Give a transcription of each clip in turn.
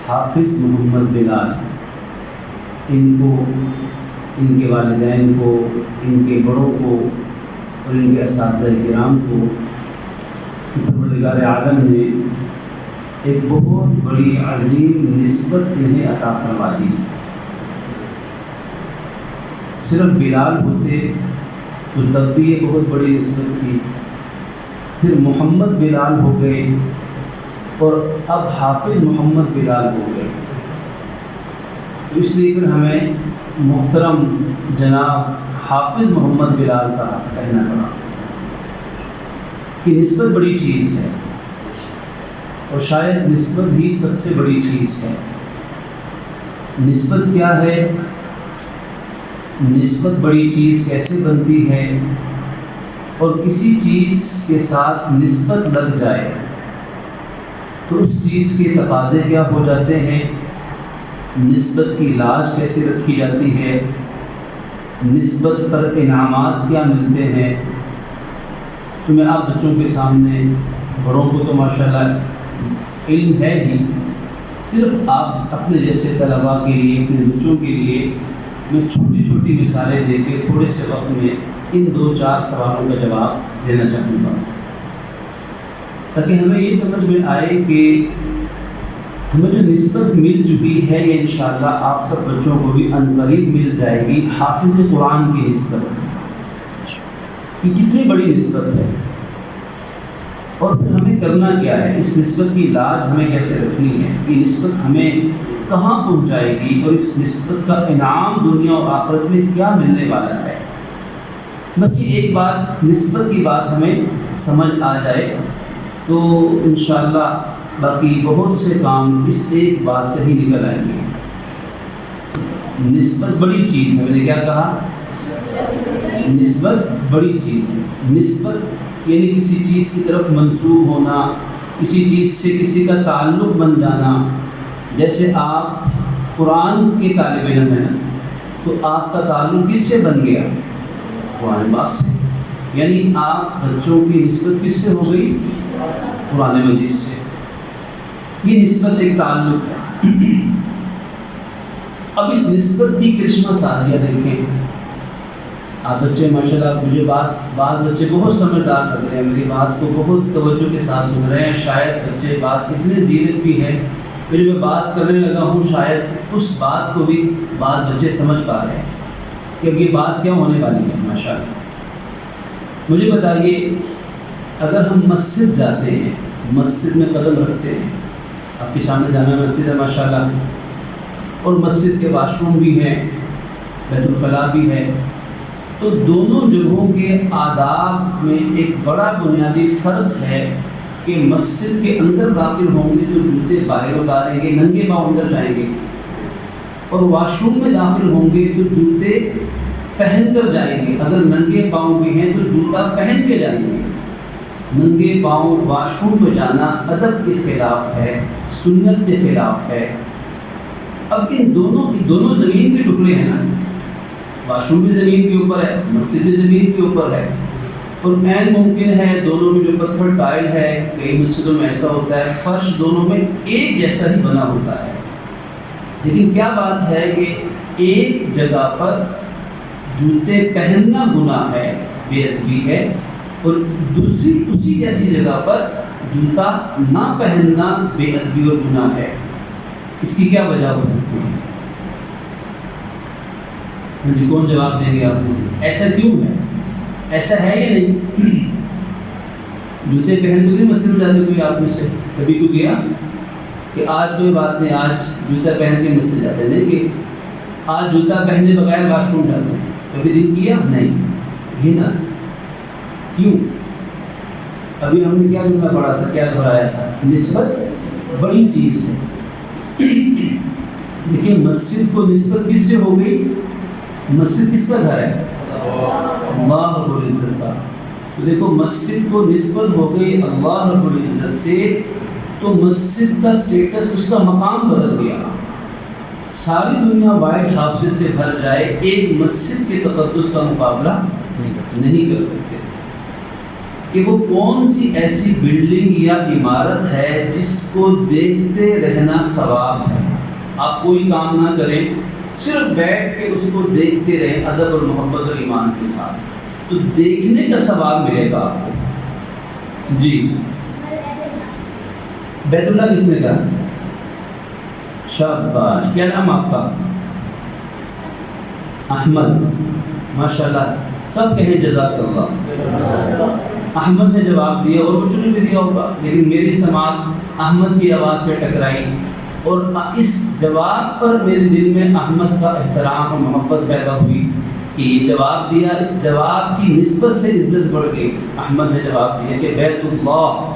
حافظ محمد بلال، ان کو، ان کے والدین کو، ان کے بڑوں کو اور ان کے اساتذہ کرام کو پروردگار عالم نے ایک بہت بڑی عظیم نسبت انہیں عطا فرما دی۔ صرف بلال ہوتے تو تب بھی یہ بہت بڑی نسبت تھی، پھر محمد بلال ہو گئے اور اب حافظ محمد بلال ہو گئے، تو اس لیے پھر ہمیں محترم جناب حافظ محمد بلال کا کہنا پڑا کہ نسبت بڑی چیز ہے، اور شاید نسبت ہی سب سے بڑی چیز ہے۔ نسبت کیا ہے؟ نسبت بڑی چیز کیسے بنتی ہے؟ اور کسی چیز کے ساتھ نسبت لگ جائے تو اس چیز کے تقاضے کیا ہو جاتے ہیں، نسبت کی لاج کیسے رکھی جاتی ہے، نسبت پر انعامات کیا ملتے ہیں۔ تو میں آپ بچوں کے سامنے، بڑوں کو تو ماشاءاللہ علم ہے ہی، صرف آپ اپنے جیسے طلباء کے لیے، اپنے بچوں کے لیے میں چھوٹی چھوٹی مثالیں دے کے تھوڑے سے وقت میں ان 2-4 سوالوں کا جواب دینا چاہوں گا، تاکہ ہمیں یہ سمجھ میں آئے کہ ہمیں جو نسبت مل چکی ہے یہ انشاءاللہ آپ سب بچوں کو بھی عنقریب مل جائے گی۔ حافظ قرآن کی نسبت یہ کتنی بڑی نسبت ہے، اور پھر ہمیں کرنا کیا ہے، اس نسبت کی لاج ہمیں کیسے رکھنی ہے، یہ نسبت ہمیں کہاں پہنچائے گی، اور اس نسبت کا انعام دنیا اور آخرت میں کیا ملنے والا ہے۔ بس یہ ایک بات، نسبت کی بات ہمیں سمجھ آ جائے تو انشاءاللہ باقی بہت سے کام اس ایک بات سے ہی نکل آئیں گے۔ نسبت بڑی چیز ہے، میں نے کیا کہا؟ نسبت بڑی چیز ہے۔ نسبت یعنی کسی چیز کی طرف منسوب ہونا، کسی چیز سے کسی کا تعلق بن جانا۔ جیسے آپ قرآن کے طالب علم ہیں تو آپ کا تعلق کس سے بن گیا؟ قرآن پاک سے، یعنی آپ بچوں کی نسبت کس سے ہو گئی؟ قرآن مجید سے۔ یہ نسبت ایک تعلق ہے۔ اب اس نسبت کی کرشمہ سازیاں دیکھیں۔ آپ بچے ماشاءاللہ، مجھے بعض بچے بہت سمجھدار لگ رہے ہیں، میری بات کو بہت توجہ کے ساتھ سن رہے ہیں۔ شاید بچے بات اتنے زیرت بھی ہے کہ جو میں بات کرنے لگا ہوں شاید اس بات کو بھی بعض بچے سمجھ پا رہے ہیں کہ اب یہ بات کیا ہونے والی ہے۔ ماشاءاللہ مجھے بتائیے، اگر ہم مسجد جاتے ہیں، مسجد میں قدم رکھتے ہیں، آپ کے سامنے جامع مسجد ہے ماشاءاللہ، اور مسجد کے واش روم بھی ہیں، بیت الخلاء بھی ہے، تو دونوں جگہوں کے آداب میں ایک بڑا بنیادی فرق ہے کہ مسجد کے اندر داخل ہوں گے تو جوتے باہر اتاریں گے، ننگے پاؤں اندر جائیں گے، اور واش روم میں داخل ہوں گے تو جوتے پہن کر جائیں گے۔ اگر ننگے پاؤں بھی ہیں تو جوتا پہن کے جائیں گے۔ ننگے پاؤں واش روم میں جانا ادب کے خلاف ہے، سنت کے خلاف ہے۔ اب ان دونوں زمین کے ٹکڑے ہیں نا، واش روم بھی زمین کے اوپر ہے، مسجد بھی زمین کے اوپر ہے، اور عین ممکن ہے دونوں میں جو پتھر ٹائل ہے، کئی مسجدوں میں ایسا ہوتا ہے فرش دونوں میں ایک جیسا ہی بنا ہوتا ہے، لیکن کیا بات ہے کہ ایک جگہ پر جوتے پہننا گناہ ہے، بے ادبی ہے، اور دوسری اسی جیسی جگہ پر جوتا نہ پہننا بے ادبی اور گناہ ہے۔ اس کی کیا وجہ ہو سکتی ہے؟ جی کون جواب دیں گے آپ میں سے؟ ایسا کیوں ہے؟ ایسا ہے یا نہیں؟ جوتے پہن کے نہیں مسجد میں جاتے کوئی آپ میں سے؟ کبھی کیوں کیا کہ آج کوئی بات نہیں، آج جوتا پہن کے مسجد جاتے ہیں، کہ آج جوتا پہنے بغیر واش روم جاتے ہیں، کبھی دن کیا؟ نہیں، یہ نہ کیوں؟ ابھی ہم نے کیا جملہ پڑھا تھا، کیا دہرایا تھا؟ نسبت بڑی چیز ہے۔ دیکھیں مسجد کو نسبت کس سے ہو گئی؟ مسجد کس کا گھر ہے؟ اللہ رب العزت کا۔ تو دیکھو مسجد کو نسبت ہو گئی اللہ رب العزت سے، تو مسجد کا سٹیٹس، اس کا مقام بدل گیا۔ ساری دنیا وائٹ ہاؤس سے بھر جائے، ایک مسجد کے تقدس کا مقابلہ نہیں کر سکتے۔ کہ وہ کون سی ایسی بلڈنگ یا عمارت ہے جس کو دیکھتے رہنا ثواب ہے. آپ کوئی کام نہ کریں، صرف بیٹھ کے اس کو دیکھتے رہیں ادب اور محبت اور ایمان کے ساتھ، تو دیکھنے کا ثواب ملے گا آپ کو. جی بیت اللہ کس نے کہا؟ شاباش. کیا نام آپ کا؟ احمد. ماشاءاللہ سب کہیں جزاک اللہ. احمد نے جواب دیا اور بچوں نے بھی دیا ہوگا، لیکن میری سماعت احمد کی آواز سے ٹکرائی اور اس جواب پر میرے دل میں احمد کا احترام اور محبت پیدا ہوئی کہ یہ جواب دیا، اس جواب کی نسبت سے عزت بڑھ گئی. احمد نے جواب دیا کہ بیت اللہ.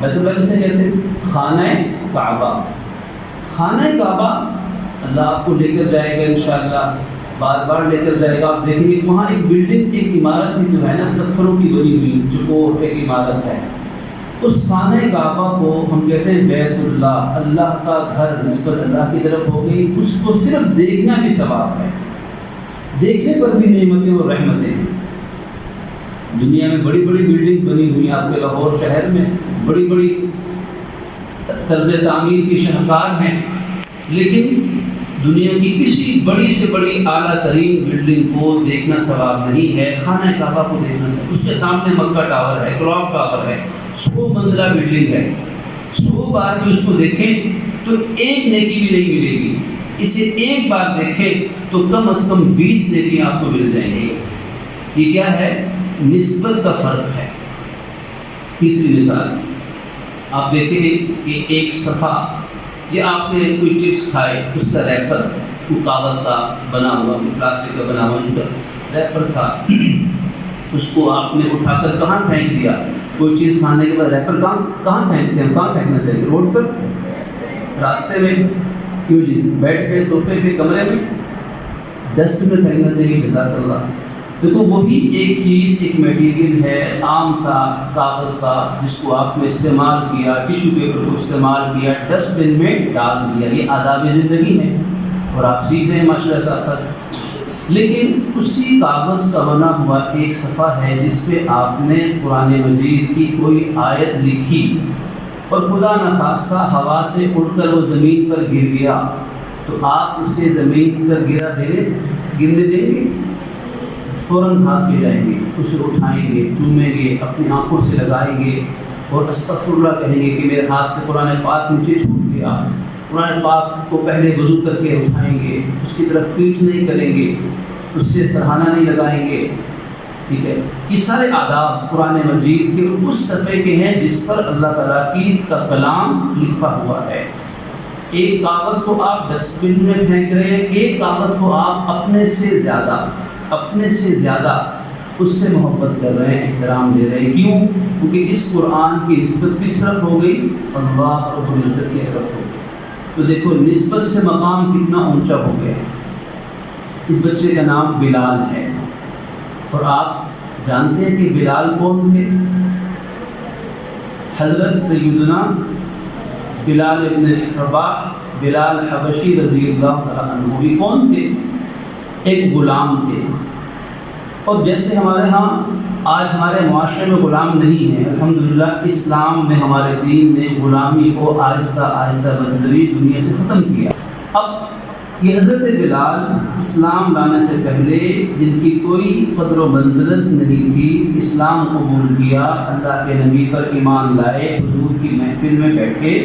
بیت اللہ کسے کہتے ہیں؟ خانہ کعبہ. خانہ کعبہ اللہ آپ کو لے کر جائے گا انشاءاللہ، بار بار لے کر جائے گا. آپ دیکھیں گے وہاں ایک بلڈنگ، ایک عمارت ہی جو ہے نا پتھروں کی بنی ہوئی چکور ایک عمارت ہے. اس خانہ کعبہ کو ہم کہتے ہیں بیت اللہ، اللہ کا گھر، نسبت اللہ کی طرف ہو گئی. اس کو صرف دیکھنا بھی ثواب ہے، دیکھنے پر بھی نعمتیں اور رحمتیں ہیں. دنیا میں بڑی بڑی بلڈنگ بنی ہوئی ہیں، آپ کے لاہور شہر میں بڑی بڑی طرز تعمیر کی شاہکار ہیں، لیکن دنیا کی کسی بڑی سے بڑی اعلیٰ ترین بلڈنگ کو دیکھنا ثواب نہیں ہے. خانہ کعبہ کو دیکھنا ثواب. اس کے سامنے مکہ ٹاور ہے، کلاک ٹاور ہے، 100 منزلہ بلڈنگ ہے. 100 بار بھی اس کو دیکھیں تو ایک نیکی بھی نہیں ملے گی. اسے ایک بار دیکھیں تو کم از کم 20 نیکیاں آپ کو مل جائیں گی. یہ کیا ہے؟ نسبت کا فرق ہے. تیسری مثال آپ دیکھیں کہ ایک صفحہ، یہ آپ نے کوئی چپس کھائے، اس کا ریپر وہ کاغذ کا بنا ہوا، پلاسٹک کا بنا ہوا اس کا ریپر تھا، اس کو آپ نے اٹھا کر کہاں پھینک دیا؟ کوئی چیز کھانے کے بعد ریپر کہاں پھینکتے ہیں؟ کہاں پھینکنا چاہیے؟ روڈ پر، راستے میں؟ کیوں جی؟ بیٹھ کے صوفے پہ، کمرے میں؟ ڈسٹ میں پھینکنا چاہیے. جزاک اللہ. دیکھو وہی ایک چیز، ایک میٹیریل ہے عام سا کاغذ کا، جس کو آپ نے استعمال کیا، ٹیشو پیپر کو استعمال کیا، ڈسٹ بن میں ڈال دیا. یہ آداب زندگی ہے اور آپ سیکھ رہے ہیں ماشاء اللہ ساتھ ساتھ. لیکن اسی کاغذ کا بنا ہوا ایک صفحہ ہے جس پہ آپ نے قرآن مجید کی کوئی آیت لکھی اور خدا نخواستہ ہوا سے اڑ کر وہ زمین پر گر گیا، تو آپ اسے زمین پر گرنے دیں گے؟ فوراً بھاگ کے جائیں گے، اسے اٹھائیں گے، چومیں گے، اپنی آنکھوں سے لگائیں گے اور استغفر اللہ کہیں گے کہ میرے ہاتھ سے قرآن پاک نیچے چھوٹ گیا. قرآن پاک کو پہلے وضو کر کے اٹھائیں گے، اس کی طرف پیٹھ نہیں کریں گے، اس سے سرہانہ نہیں لگائیں گے. ٹھیک ہے، یہ سارے آداب قرآن مجید کے اس صفحے کے ہیں جس پر اللہ تعالیٰ کی کا کلام لکھا ہوا ہے. ایک کاغذ کو آپ ڈسٹ بن میں پھینک رہے ہیں، ایک کاغذ کو آپ اپنے سے زیادہ اس سے محبت کر رہے ہیں، احترام دے رہے ہیں. کیوں؟ کیونکہ اس قرآن کی نسبت کس طرف ہو گئی؟ اللہ رب العزت کی طرف ہو گئی. تو دیکھو نسبت سے مقام کتنا اونچا ہو گیا. اس بچے کا نام بلال ہے، اور آپ جانتے ہیں کہ بلال کون تھے؟ حضرت سیدنا بلال ابن رباح، بلال حبشی رضی اللہ تعالیٰ عنہ. یہ کون تھے؟ ایک غلام تھے. اور جیسے ہمارے ہاں آج ہمارے معاشرے میں غلام نہیں ہے، الحمدللہ اسلام میں ہمارے دین نے غلامی کو آہستہ آہستہ بدتدریج دنیا سے ختم کیا. اب یہ حضرت بلال اسلام لانے سے پہلے جن کی کوئی قدر و منزلت نہیں تھی، اسلام قبول کیا، اللہ کے نبی پر ایمان لائے، حضور کی محفل میں بیٹھے،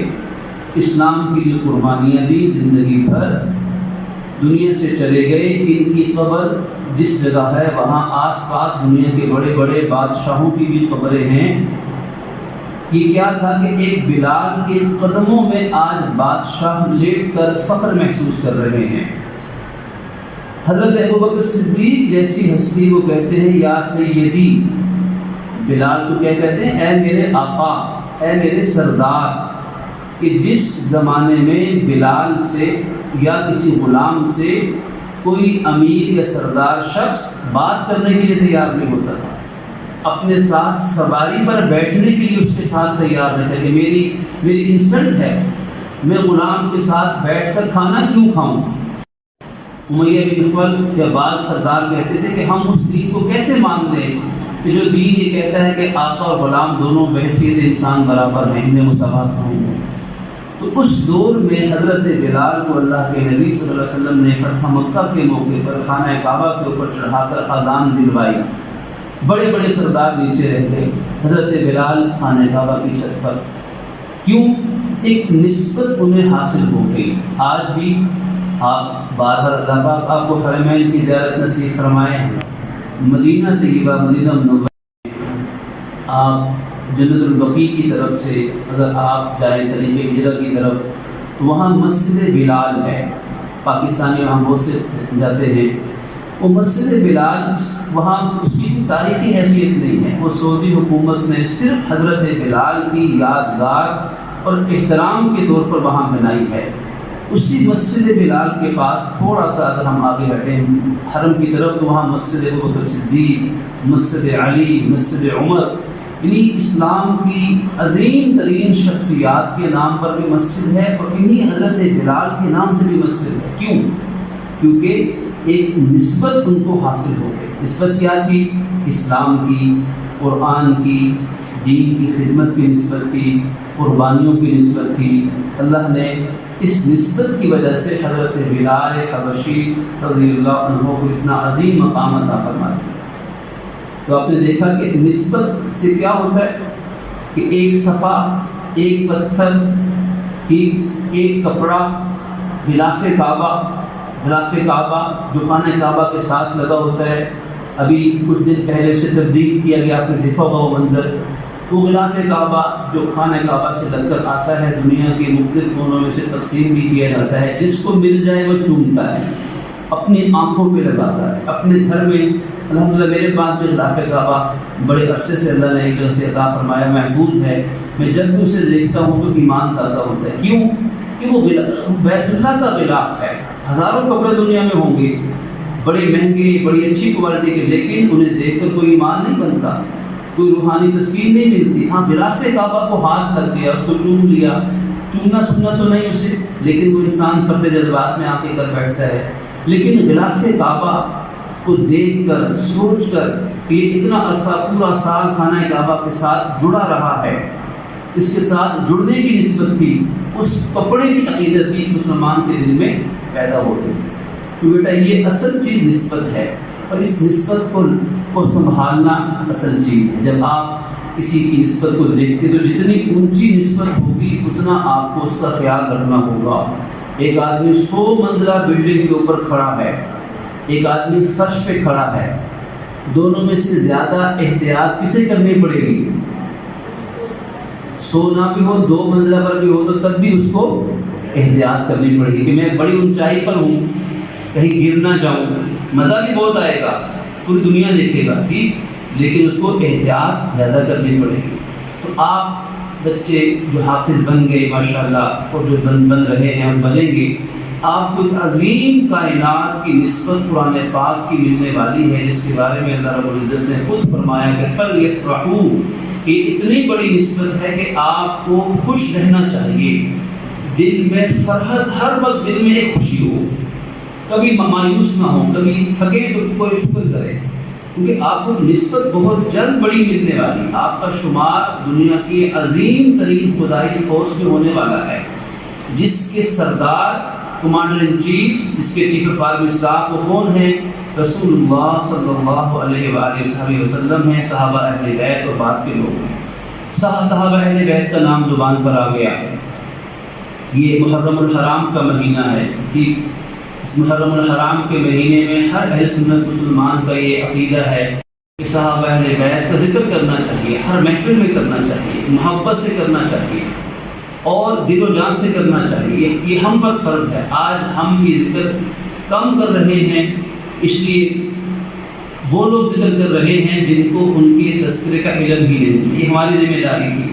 اسلام کے لیے قربانیاں دی، زندگی بھر دنیا سے چلے گئے. ان کی قبر جس جگہ ہے وہاں آس پاس دنیا کے بڑے بڑے بادشاہوں کی بھی قبریں ہیں. یہ کیا تھا کہ ایک بلال کے قدموں میں آج بادشاہ لیٹ کر فخر محسوس کر رہے ہیں. حضرت ابوبکر صدیق جیسی ہستی کو کہتے ہیں یا سیدی. بلال کو کیا کہتے ہیں؟ اے میرے آقا، اے میرے سردار. کہ جس زمانے میں بلال سے یا کسی غلام سے کوئی امیر یا سردار شخص بات کرنے کے لیے تیار نہیں ہوتا تھا، اپنے ساتھ سواری پر بیٹھنے کے لیے اس کے ساتھ تیار نہیں تھا کہ میری انسٹنٹ ہے، میں غلام کے ساتھ بیٹھ کر کھانا کیوں کھاؤں. امیہ بن خلف یا بعض سردار کہتے تھے کہ ہم اس دین کو کیسے مان لیں کہ جو دین یہ کہتا ہے کہ آقا اور غلام دونوں بحیثیت انسان برابر ہیں، ان میں مساوات ہوں گے، تو اس دور میں حضرت بلال کو اللہ کے نبی صلی اللہ علیہ وسلم نے فتح مکہ کے موقع پر خانہ کعبہ کے اوپر چڑھا کر اذان دلوائی۔ بڑے بڑے سردار نیچے رہتے، حضرت بلال خانہ کعبہ کی چھت پر، کیوں؟ ایک نسبت انہیں حاصل ہو گئی۔ آج بھی آپ بار بار اللہ پاک آپ کو حرمین کی زیارت نصیب فرمائے ہیں، مدینہ طیبہ، مدینہ منورہ، آپ جنت البقیع کی طرف سے اگر آپ جائیں طریق ہجرت کی طرف تو وہاں مسجد بلال ہے، پاکستانی وہاں بہت سے جاتے ہیں، وہ مسجد بلال وہاں اس کی کوئی تاریخی حیثیت نہیں ہے، وہ سعودی حکومت نے صرف حضرت بلال کی یادگار اور احترام کے طور پر وہاں بنائی ہے۔ اسی مسجد بلال کے پاس تھوڑا سا اگر ہم آگے ہٹیں حرم کی طرف تو وہاں مسجد ابوبکر صدیق، مسجد علی، مسجد عمر، یعنی اسلام کی عظیم ترین شخصیات کے نام پر بھی مسجد ہے، اور انہی حضرت بلال کے نام سے بھی مسجد ہے۔ کیوں؟ کیونکہ ایک نسبت ان کو حاصل ہو گئی۔ نسبت کیا تھی؟ اسلام کی، قرآن کی، دین کی خدمت کی نسبت تھی، قربانیوں کی نسبت تھی۔ اللہ نے اس نسبت کی وجہ سے حضرت بلال حبشی رضی اللہ عنہ کو اتنا عظیم مقام عطا فرمایا۔ تو آپ نے دیکھا کہ نسبت سے کیا ہوتا ہے کہ ایک صفا، ایک پتھر، ایک کپڑا، غلاف کعبہ، غلاف کعبہ جو خانہ کعبہ کے ساتھ لگا ہوتا ہے، ابھی کچھ دن پہلے اسے تبدیل کیا گیا، آپ نے دیکھا ہوگا وہ منظر، تو غلاف کعبہ جو خانہ کعبہ سے لگ کر آتا ہے، دنیا کے مختلف کونوں میں سے تقسیم بھی کیا جاتا ہے، جس کو مل جائے وہ چومتا ہے، اپنی آنکھوں پہ لگاتا ہے، اپنے گھر میں۔ الحمدللہ میرے پاس بھی غلاف کعبہ بڑے عرصے سے اللہ نے ایک جگہ سے عطا فرمایا، محفوظ ہے، میں جب بھی اسے دیکھتا ہوں تو ایمان تازہ ہوتا ہے۔ کیوں؟ کہ وہ بیت اللہ کا غلاف ہے۔ ہزاروں کپڑے دنیا میں ہوں گے بڑے مہنگے، بڑی اچھی کوالٹی کے، لیکن انہیں دیکھ کر کوئی ایمان نہیں بنتا، کوئی روحانی تسکین نہیں ملتی۔ ہاں غلاف کعبہ کو ہاتھ لگ گیا، اس کو چوم لیا، چومنا سننا تو نہیں اسے، لیکن وہ انسان فرد جذبات میں آ کے کر بیٹھتا ہے۔ لیکن غلاف کعبہ کو دیکھ کر، سوچ کر کہ یہ اتنا عرصہ پورا سال خانہ کعبہ کے ساتھ جڑا رہا ہے، اس کے ساتھ جڑنے کی نسبت تھی، اس کپڑے کی عقیدت بھی مسلمان کے دل میں پیدا ہوتی۔ تو بیٹا یہ اصل چیز نسبت ہے، اور اس نسبت کو سنبھالنا اصل چیز ہے۔ جب آپ کسی کی نسبت کو دیکھتے تو جتنی اونچی نسبت ہوگی اتنا آپ کو اس کا خیال رکھنا ہوگا۔ ایک آدمی 100 منزلہ بلڈنگ کے اوپر کھڑا ہے، ایک آدمی فرش پہ کھڑا ہے، دونوں میں سے زیادہ احتیاط کسے کرنی پڑے گی؟ 100 نہ بھی ہو، 2 منزلہ پر بھی ہو تو تب بھی اس کو احتیاط کرنی پڑے گی کہ میں بڑی اونچائی پر ہوں، کہیں گر نہ جاؤں۔ مزہ بھی بہت آئے گا، پوری دنیا دیکھے گا، ٹھیک، لیکن اس کو احتیاط زیادہ کرنی پڑے گی۔ تو آپ بچے جو حافظ بن گئے ماشاءاللہ، اور جو بن رہے ہیں اور بنیں گے، آپ کو ایک عظیم کائنات کی نسبت قرآن پاک کی ملنے والی ہے، جس کے بارے میں اللہ رب العزت نے خود فرمایا کہ فَلْيَفْرَحُوا، یہ اتنی بڑی نسبت ہے کہ آپ کو خوش رہنا چاہیے، دل میں فرحت، ہر وقت دل میں ایک خوشی ہو، کبھی مایوس نہ ہو، کبھی تھکے تو کوئی شکر کرے، کیونکہ آپ کو نسبت بہت جلد بڑی ملنے والی۔ آپ کا شمار دنیا کی عظیم ترین خدائی فورس میں ہونے والا ہے، جس کے سردار، کمانڈر ان چیف، جس کے چیف آف آرمی اسٹاف وہ کون ہیں؟ رسول اللہ صلی اللہ علیہ وآلہ وسلم ہیں، صحابہ اہل بیت اور بعد کے لوگ ہیں۔ صحابہ اہل بیت کا نام زبان پر آ گیا۔ یہ محرم الحرام کا مہینہ ہے، ٹھیک، اس محرم الحرام کے مہینے میں ہر اہل سنت مسلمان کا یہ عقیدہ ہے کہ صحابہ اہل بیت کا ذکر کرنا چاہیے، ہر محفل میں کرنا چاہیے، محبت سے کرنا چاہیے اور دل و جان سے کرنا چاہیے، یہ ہم پر فرض ہے۔ آج ہم یہ ذکر کم کر رہے ہیں، اس لیے وہ لوگ ذکر کر رہے ہیں جن کو ان کے تذکرے کا علم ہی نہیں، یہ ہماری ذمہ داری تھی۔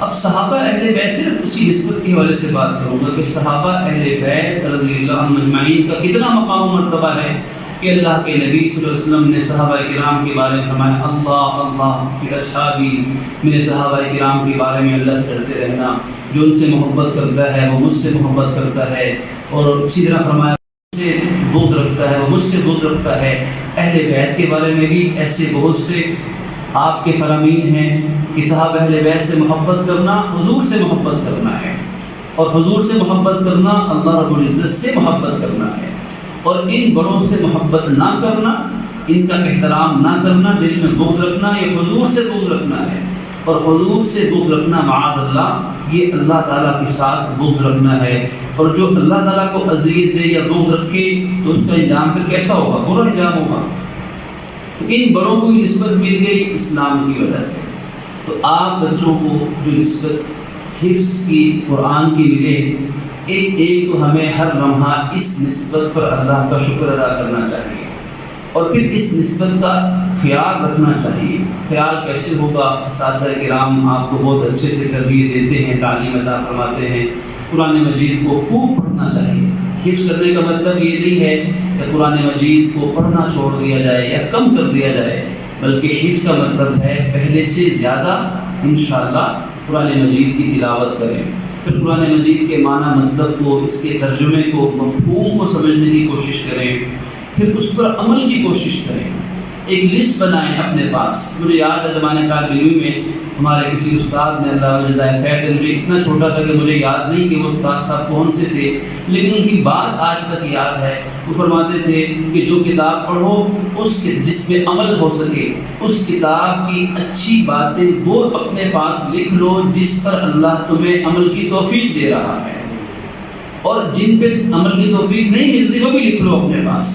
اب صحابہ اہل بیت صرف اسی نسبت کے حوالے سے بات کروں گا کہ صحابہ اہل بیت رضی اللہ عنہم اجمعین کا کتنا مقام و مرتبہ ہے کہ اللہ کے نبی صلی اللہ علیہ وسلم نے صحابہ کرام کے بارے میں فرمایا، اللہ اللہ فی اصحابی، میرے صحابہ کرام کے بارے میں اللہ سے ڈرتے رہنا، جو ان سے محبت کرتا ہے وہ مجھ سے محبت کرتا ہے، اور اسی طرح فرمایا مجھ سے بغض رکھتا ہے وہ مجھ سے بغض رکھتا ہے۔ اہل بیت کے بارے میں بھی ایسے بہت سے آپ کے فرامین ہیں کہ صحابہ اہل بیت سے محبت کرنا حضور سے محبت کرنا ہے، اور حضور سے محبت کرنا اللہ رب العزت سے محبت کرنا ہے، اور ان بڑوں سے محبت نہ کرنا، ان کا احترام نہ کرنا، دل میں بغض رکھنا، یہ حضور سے بغض رکھنا ہے، اور حضور سے بغض رکھنا معاذ اللہ یہ اللہ تعالیٰ کے ساتھ بغض رکھنا ہے، اور جو اللہ تعالیٰ کو اذیت دے یا بغض رکھے تو اس کا انجام پھر کیسا ہوگا؟ برا انجام ہوگا۔ تو ان بڑوں کو نسبت مل گئی اسلام کی وجہ سے، تو آپ بچوں کو جو نسبت حفظ کی قرآن کی ملے، ایک تو ہمیں ہر لمحہ اس نسبت پر اللہ کا شکر ادا کرنا چاہیے، اور پھر اس نسبت کا خیال رکھنا چاہیے۔ خیال کیسے ہوگا؟ اساتذہ کرام آپ کو بہت اچھے سے تربیت دیتے ہیں، تعلیم عطا فرماتے ہیں۔ قرآن مجید کو خوب پڑھنا چاہیے۔ حفظ کرنے کا مطلب یہ نہیں ہے کہ قرآن مجید کو پڑھنا چھوڑ دیا جائے یا کم کر دیا جائے، بلکہ حفظ کا مطلب ہے پہلے سے زیادہ انشاءاللہ قرآن مجید کی تلاوت کریں، پھر قرآن مجید کے معنی مطلب کو، اس کے ترجمے کو، مفہوم کو سمجھنے کی کوشش کریں، پھر اس پر عمل کی کوشش کریں۔ ایک لسٹ بنائیں اپنے پاس۔ مجھے یاد ہے زمانے طالب علمی میں ہمارے کسی استاد نے، اللہ علیہ جزائے خیر، مجھے اتنا چھوٹا تھا کہ مجھے یاد نہیں کہ وہ استاد صاحب کون سے تھے، لیکن ان کی بات آج تک یاد ہے۔ وہ فرماتے تھے کہ جو کتاب پڑھو اس کے جس میں عمل ہو سکے، اس کتاب کی اچھی باتیں وہ اپنے پاس لکھ لو جس پر اللہ تمہیں عمل کی توفیق دے رہا ہے، اور جن پہ عمل کی توفیق نہیں ملتی وہ بھی لکھ لو اپنے پاس۔